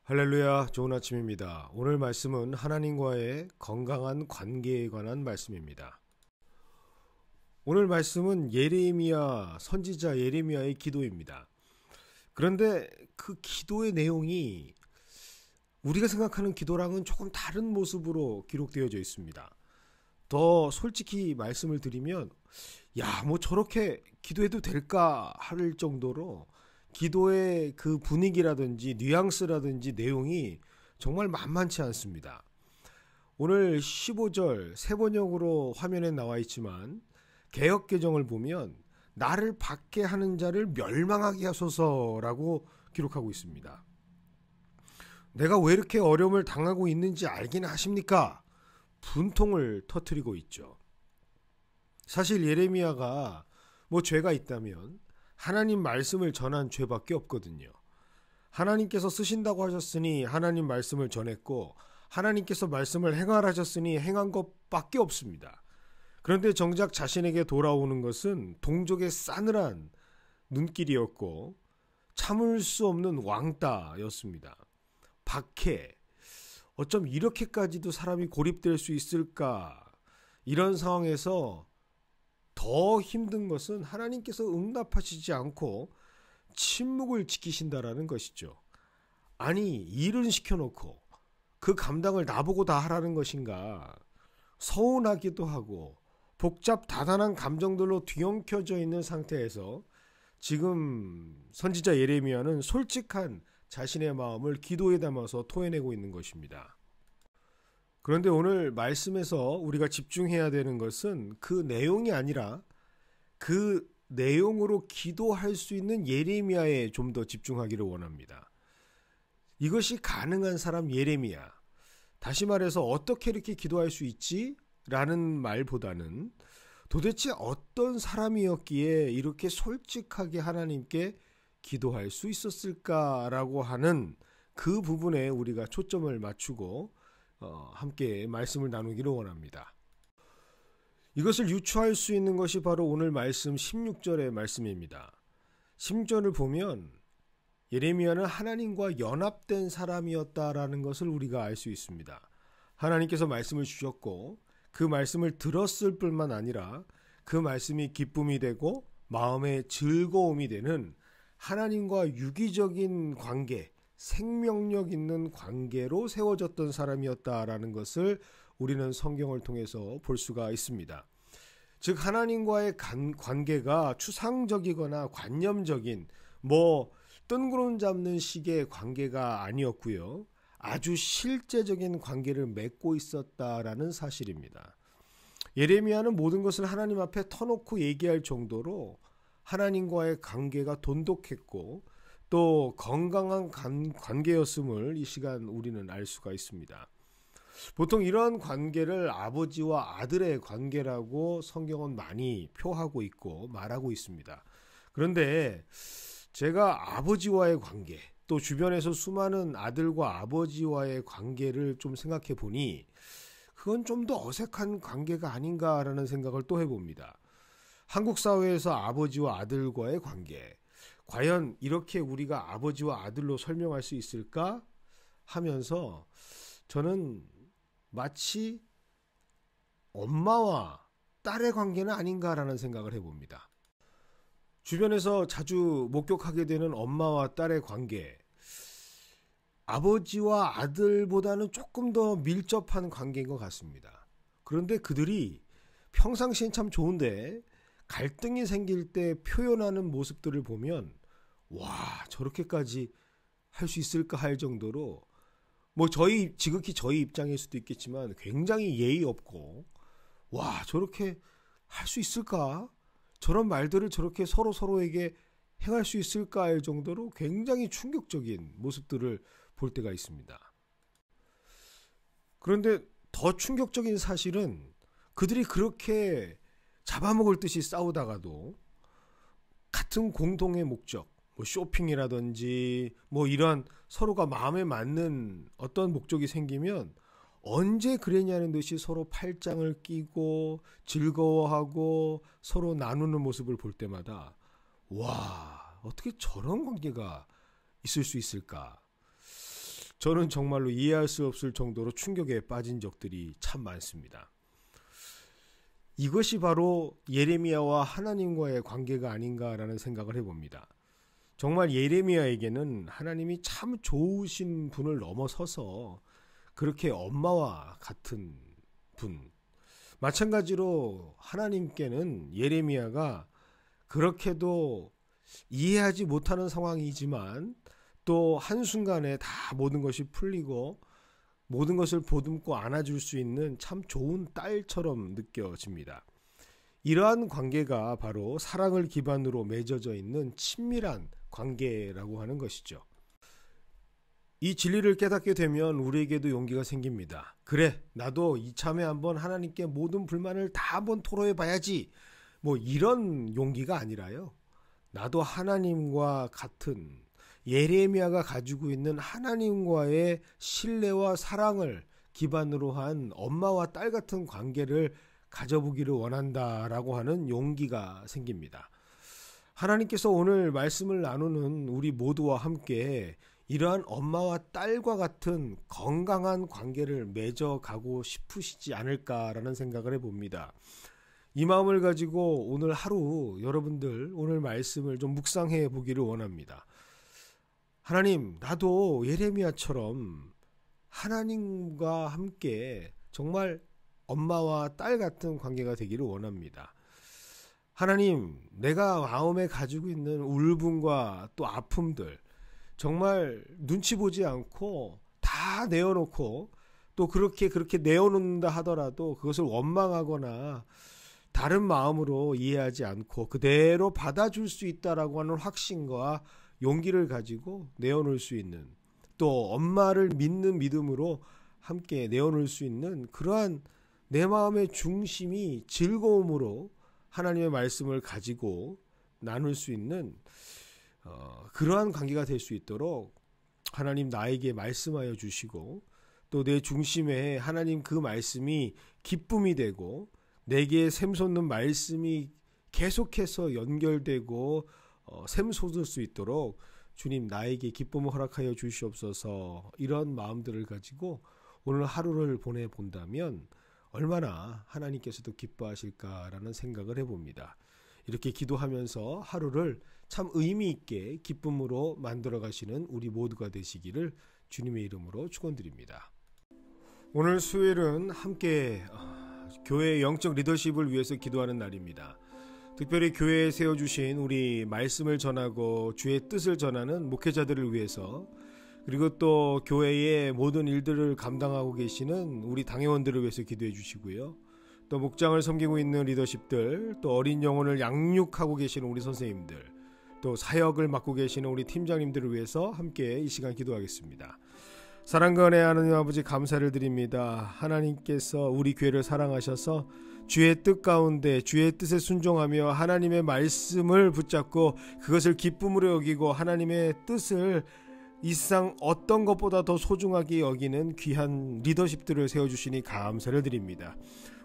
할렐루야, 좋은 아침입니다. 오늘 말씀은 하나님과의 건강한 관계에 관한 말씀입니다. 오늘 말씀은 예레미야, 선지자 예레미야의 기도입니다. 그런데 그 기도의 내용이 우리가 생각하는 기도랑은 조금 다른 모습으로 기록되어져 있습니다. 더 솔직히 말씀을 드리면, 뭐 저렇게 기도해도 될까 할 정도로 기도의 그 분위기라든지 뉘앙스라든지 내용이 정말 만만치 않습니다. 오늘 15절 세 번역으로 화면에 나와 있지만 개역 개정을 보면 나를 받게 하는 자를 멸망하게 하소서라고 기록하고 있습니다. 내가 왜 이렇게 어려움을 당하고 있는지 알긴 하십니까? 분통을 터뜨리고 있죠. 사실 예레미야가 죄가 있다면 하나님 말씀을 전한 죄밖에 없거든요. 하나님께서 쓰신다고 하셨으니 하나님 말씀을 전했고, 하나님께서 말씀을 행하라셨으니 행한 것밖에 없습니다. 그런데 정작 자신에게 돌아오는 것은 동족의 싸늘한 눈길이었고 참을 수 없는 왕따였습니다. 박해, 어쩜 이렇게까지도 사람이 고립될 수 있을까? 이런 상황에서 더 힘든 것은 하나님께서 응답하시지 않고 침묵을 지키신다라는 것이죠. 아니, 일은 시켜놓고 그 감당을 나보고 다 하라는 것인가? 서운하기도 하고 복잡다단한 감정들로 뒤엉켜져 있는 상태에서 지금 선지자 예레미야는 솔직한 자신의 마음을 기도에 담아서 토해내고 있는 것입니다. 그런데 오늘 말씀에서 우리가 집중해야 되는 것은 그 내용이 아니라 그 내용으로 기도할 수 있는 예레미야에 좀 더 집중하기를 원합니다. 이것이 가능한 사람 예레미야. 다시 말해서 어떻게 이렇게 기도할 수 있지? 라는 말보다는 도대체 어떤 사람이었기에 이렇게 솔직하게 하나님께 기도할 수 있었을까라고 하는 그 부분에 우리가 초점을 맞추고 함께 말씀을 나누기를 원합니다. 이것을 유추할 수 있는 것이 바로 오늘 말씀 16절의 말씀입니다. 16절을 보면 예레미야는 하나님과 연합된 사람이었다라는 것을 우리가 알 수 있습니다. 하나님께서 말씀을 주셨고 그 말씀을 들었을 뿐만 아니라 그 말씀이 기쁨이 되고 마음의 즐거움이 되는 하나님과 유기적인 관계, 생명력 있는 관계로 세워졌던 사람이었다라는 것을 우리는 성경을 통해서 볼 수가 있습니다. 즉 하나님과의 관계가 추상적이거나 관념적인 뜬구름 잡는 식의 관계가 아니었고요. 아주 실제적인 관계를 맺고 있었다라는 사실입니다. 예레미야는 모든 것을 하나님 앞에 터놓고 얘기할 정도로 하나님과의 관계가 돈독했고 또 건강한 관계였음을 이 시간 우리는 알 수가 있습니다. 보통 이러한 관계를 아버지와 아들의 관계라고 성경은 많이 표하고 있고 말하고 있습니다. 그런데 제가 아버지와의 관계, 또 주변에서 수많은 아들과 아버지와의 관계를 좀 생각해 보니 그건 좀 더 어색한 관계가 아닌가라는 생각을 또 해봅니다. 한국 사회에서 아버지와 아들과의 관계, 과연 이렇게 우리가 아버지와 아들로 설명할 수 있을까 하면서 저는 마치 엄마와 딸의 관계는 아닌가라는 생각을 해봅니다. 주변에서 자주 목격하게 되는 엄마와 딸의 관계, 아버지와 아들보다는 조금 더 밀접한 관계인 것 같습니다. 그런데 그들이 평상시엔 참 좋은데 갈등이 생길 때 표현하는 모습들을 보면 저렇게까지 할 수 있을까 할 정도로 지극히 저희 입장일 수도 있겠지만 굉장히 예의 없고 저렇게 할 수 있을까? 저런 말들을 저렇게 서로에게 행할 수 있을까 할 정도로 굉장히 충격적인 모습들을 볼 때가 있습니다. 그런데 더 충격적인 사실은 그들이 그렇게 잡아먹을 듯이 싸우다가도 같은 공동의 목적, 쇼핑이라든지 이런 서로가 마음에 맞는 어떤 목적이 생기면 언제 그랬냐는 듯이 서로 팔짱을 끼고 즐거워하고 서로 나누는 모습을 볼 때마다 어떻게 저런 관계가 있을 수 있을까? 저는 정말로 이해할 수 없을 정도로 충격에 빠진 적들이 참 많습니다. 이것이 바로 예레미야와 하나님과의 관계가 아닌가라는 생각을 해봅니다. 정말 예레미야에게는 하나님이 참 좋으신 분을 넘어서서 그렇게 엄마와 같은 분, 마찬가지로 하나님께는 예레미야가 그렇게도 이해하지 못하는 상황이지만 또 한순간에 다 모든 것이 풀리고 모든 것을 보듬고 안아줄 수 있는 참 좋은 딸처럼 느껴집니다. 이러한 관계가 바로 사랑을 기반으로 맺어져 있는 친밀한 관계라고 하는 것이죠. 이 진리를 깨닫게 되면 우리에게도 용기가 생깁니다. 그래, 나도 이참에 한번 하나님께 모든 불만을 다 한번 토로해 봐야지. 뭐 이런 용기가 아니라요. 나도 하나님과 같은 예레미야가 가지고 있는 하나님과의 신뢰와 사랑을 기반으로 한 엄마와 딸 같은 관계를 가져보기를 원한다라고 하는 용기가 생깁니다. 하나님께서 오늘 말씀을 나누는 우리 모두와 함께 이러한 엄마와 딸과 같은 건강한 관계를 맺어가고 싶으시지 않을까라는 생각을 해봅니다. 이 마음을 가지고 오늘 하루 여러분들 오늘 말씀을 좀 묵상해 보기를 원합니다. 하나님, 나도 예레미야처럼 하나님과 함께 정말 엄마와 딸 같은 관계가 되기를 원합니다. 하나님, 내가 마음에 가지고 있는 울분과 또 아픔들 정말 눈치 보지 않고 다 내어놓고 또 그렇게 내어놓는다 하더라도 그것을 원망하거나 다른 마음으로 이해하지 않고 그대로 받아줄 수 있다라고 하는 확신과 용기를 가지고 내어놓을 수 있는 또 엄마를 믿는 믿음으로 함께 내어놓을 수 있는 그러한 내 마음의 중심이 즐거움으로 하나님의 말씀을 가지고 나눌 수 있는 그러한 관계가 될 수 있도록 하나님 나에게 말씀하여 주시고 또 내 중심에 하나님 그 말씀이 기쁨이 되고 내게 샘솟는 말씀이 계속해서 연결되고 샘솟을 수 있도록 주님 나에게 기쁨을 허락하여 주시옵소서. 이런 마음들을 가지고 오늘 하루를 보내본다면 얼마나 하나님께서도 기뻐하실까라는 생각을 해봅니다. 이렇게 기도하면서 하루를 참 의미 있게 기쁨으로 만들어 가시는 우리 모두가 되시기를 주님의 이름으로 축원드립니다. 오늘 수요일은 함께 교회의 영적 리더십을 위해서 기도하는 날입니다. 특별히 교회에 세워주신 우리 말씀을 전하고 주의 뜻을 전하는 목회자들을 위해서 그리고 또 교회의 모든 일들을 감당하고 계시는 우리 당회원들을 위해서 기도해 주시고요. 또 목장을 섬기고 있는 리더십들, 또 어린 영혼을 양육하고 계시는 우리 선생님들, 또 사역을 맡고 계시는 우리 팀장님들을 위해서 함께 이 시간 기도하겠습니다. 사랑과 은혜 하나님 아버지 감사를 드립니다. 하나님께서 우리 교회를 사랑하셔서 주의 뜻 가운데 주의 뜻에 순종하며 하나님의 말씀을 붙잡고 그것을 기쁨으로 여기고 하나님의 뜻을 이 세상 어떤 것보다 더 소중하게 여기는 귀한 리더십들을 세워주시니 감사를 드립니다.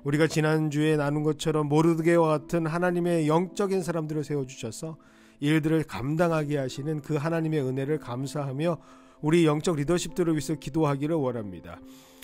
우리가 지난주에 나눈 것처럼 모르드게와 같은 하나님의 영적인 사람들을 세워주셔서 일들을 감당하게 하시는 그 하나님의 은혜를 감사하며 우리 영적 리더십들을 위해서 기도하기를 원합니다.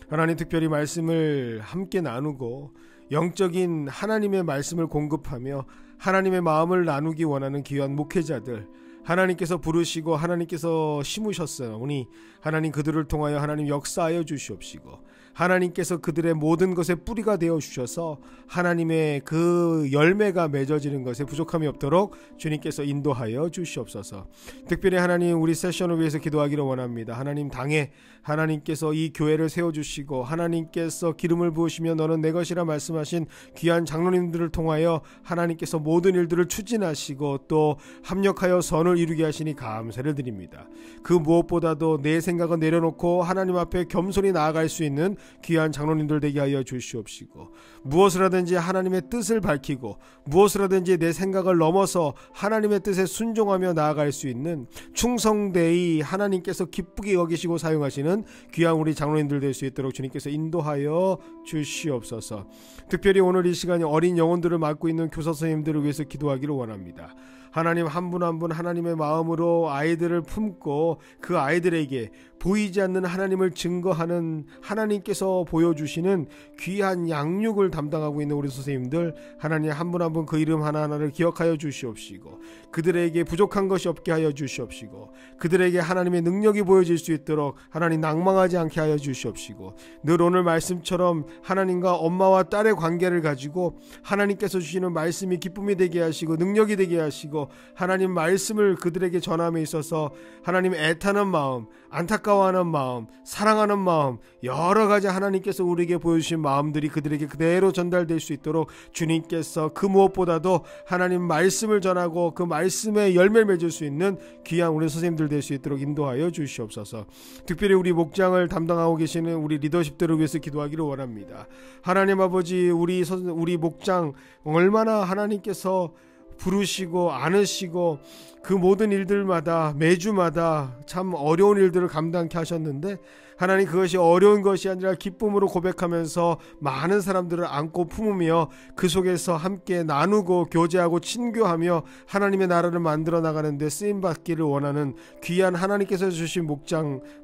하나님 특별히 말씀을 함께 나누고 영적인 하나님의 말씀을 공급하며 하나님의 마음을 나누기 원하는 귀한 목회자들 하나님께서 부르시고 하나님께서 심으셨어요. 오니 하나님 그들을 통하여 하나님 역사하여 주시옵시고 하나님께서 그들의 모든 것에 뿌리가 되어 주셔서 하나님의 그 열매가 맺어지는 것에 부족함이 없도록 주님께서 인도하여 주시옵소서. 특별히 하나님 우리 세션을 위해서 기도하기를 원합니다. 하나님 당에 하나님께서 이 교회를 세워주시고 하나님께서 기름을 부으시며 너는 내 것이라 말씀하신 귀한 장로님들을 통하여 하나님께서 모든 일들을 추진하시고 또 합력하여 선을 이루게 하시니 감사를 드립니다. 그 무엇보다도 내 생각을 내려놓고 하나님 앞에 겸손히 나아갈 수 있는 귀한 장로님들 되게 하여 주시옵시고 무엇을 하든지 하나님의 뜻을 밝히고 무엇을 하든지 내 생각을 넘어서 하나님의 뜻에 순종하며 나아갈 수 있는 충성되이 하나님께서 기쁘게 여기시고 사용하시는 귀한 우리 장로님들 될 수 있도록 주님께서 인도하여 주시옵소서. 특별히 오늘 이 시간에 어린 영혼들을 맡고 있는 교사 선생님들을 위해서 기도하기를 원합니다. 하나님 한 분 한 분 하나님의 마음으로 아이들을 품고 그 아이들에게 보이지 않는 하나님을 증거하는 하나님께서 보여주시는 귀한 양육을 담당하고 있는 우리 선생님들, 하나님 한 분 한 분 그 이름 하나하나를 기억하여 주시옵시고, 그들에게 부족한 것이 없게 하여 주시옵시고, 그들에게 하나님의 능력이 보여질 수 있도록 하나님 낭망하지 않게 하여 주시옵시고, 늘 오늘 말씀처럼 하나님과 엄마와 딸의 관계를 가지고 하나님께서 주시는 말씀이 기쁨이 되게 하시고 능력이 되게 하시고, 하나님 말씀을 그들에게 전함에 있어서 하나님 애타는 마음, 안타까워하는 마음, 사랑하는 마음, 여러 가지 하나님께서 우리에게 보여주신 마음들이 그들에게 그대로 전달될 수 있도록 주님께서 그 무엇보다도 하나님 말씀을 전하고 그 말씀에 열매를 맺을 수 있는 귀한 우리 선생님들 될 수 있도록 인도하여 주시옵소서. 특별히 우리 목장을 담당하고 계시는 우리 리더십들을 위해서 기도하기를 원합니다. 하나님 아버지, 우리 목장 얼마나 하나님께서 부르시고 안으시고 그 모든 일들마다 매주마다 참 어려운 일들을 감당케 하셨는데, 하나님 그것이 어려운 것이 아니라 기쁨으로 고백하면서 많은 사람들을 안고 품으며 그 속에서 함께 나누고 교제하고 친교하며 하나님의 나라를 만들어 나가는 데 쓰임받기를 원하는 귀한 하나님께서 주신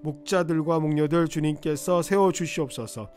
목자들과 목녀들 주님께서 세워주시옵소서.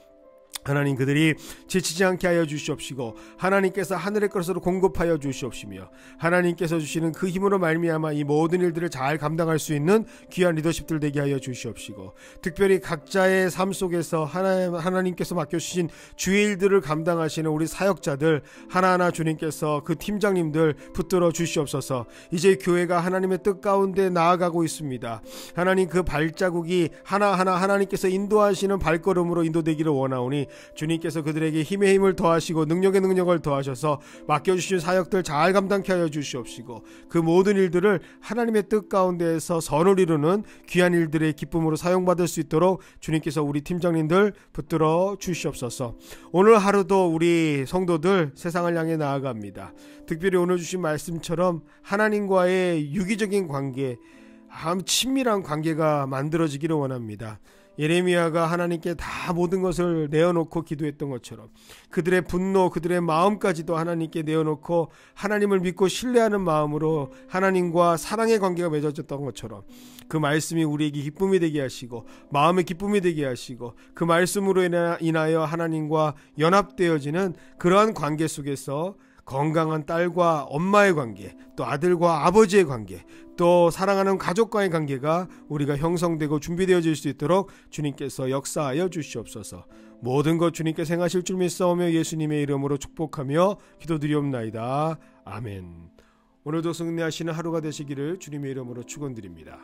하나님 그들이 지치지 않게 하여 주시옵시고, 하나님께서 하늘의 것으로 공급하여 주시옵시며, 하나님께서 주시는 그 힘으로 말미암아 이 모든 일들을 잘 감당할 수 있는 귀한 리더십들 되게 하여 주시옵시고, 특별히 각자의 삶 속에서 하나님께서 맡겨주신 주의 일들을 감당하시는 우리 사역자들 하나하나 주님께서 그 팀장님들 붙들어 주시옵소서. 이제 교회가 하나님의 뜻 가운데 나아가고 있습니다. 하나님 그 발자국이 하나하나 하나님께서 인도하시는 발걸음으로 인도되기를 원하오니, 주님께서 그들에게 힘에 힘을 더하시고 능력에 능력을 더하셔서 맡겨주신 사역들 잘 감당케 하여 주시옵시고, 그 모든 일들을 하나님의 뜻 가운데에서 선을 이루는 귀한 일들의 기쁨으로 사용받을 수 있도록 주님께서 우리 팀장님들 붙들어 주시옵소서. 오늘 하루도 우리 성도들 세상을 향해 나아갑니다. 특별히 오늘 주신 말씀처럼 하나님과의 유기적인 관계, 친밀한 관계가 만들어지기를 원합니다. 예레미야가 하나님께 다 모든 것을 내어놓고 기도했던 것처럼 그들의 분노, 그들의 마음까지도 하나님께 내어놓고 하나님을 믿고 신뢰하는 마음으로 하나님과 사랑의 관계가 맺어졌던 것처럼, 그 말씀이 우리에게 기쁨이 되게 하시고 마음의 기쁨이 되게 하시고 그 말씀으로 인하여 하나님과 연합되어지는 그러한 관계 속에서 건강한 딸과 엄마의 관계, 또 아들과 아버지의 관계, 또 사랑하는 가족과의 관계가 우리가 형성되고 준비되어질 수 있도록 주님께서 역사하여 주시옵소서. 모든 것 주님께서 행하실 줄 믿사오며 예수님의 이름으로 축복하며 기도드리옵나이다. 아멘. 오늘도 승리하시는 하루가 되시기를 주님의 이름으로 축원드립니다.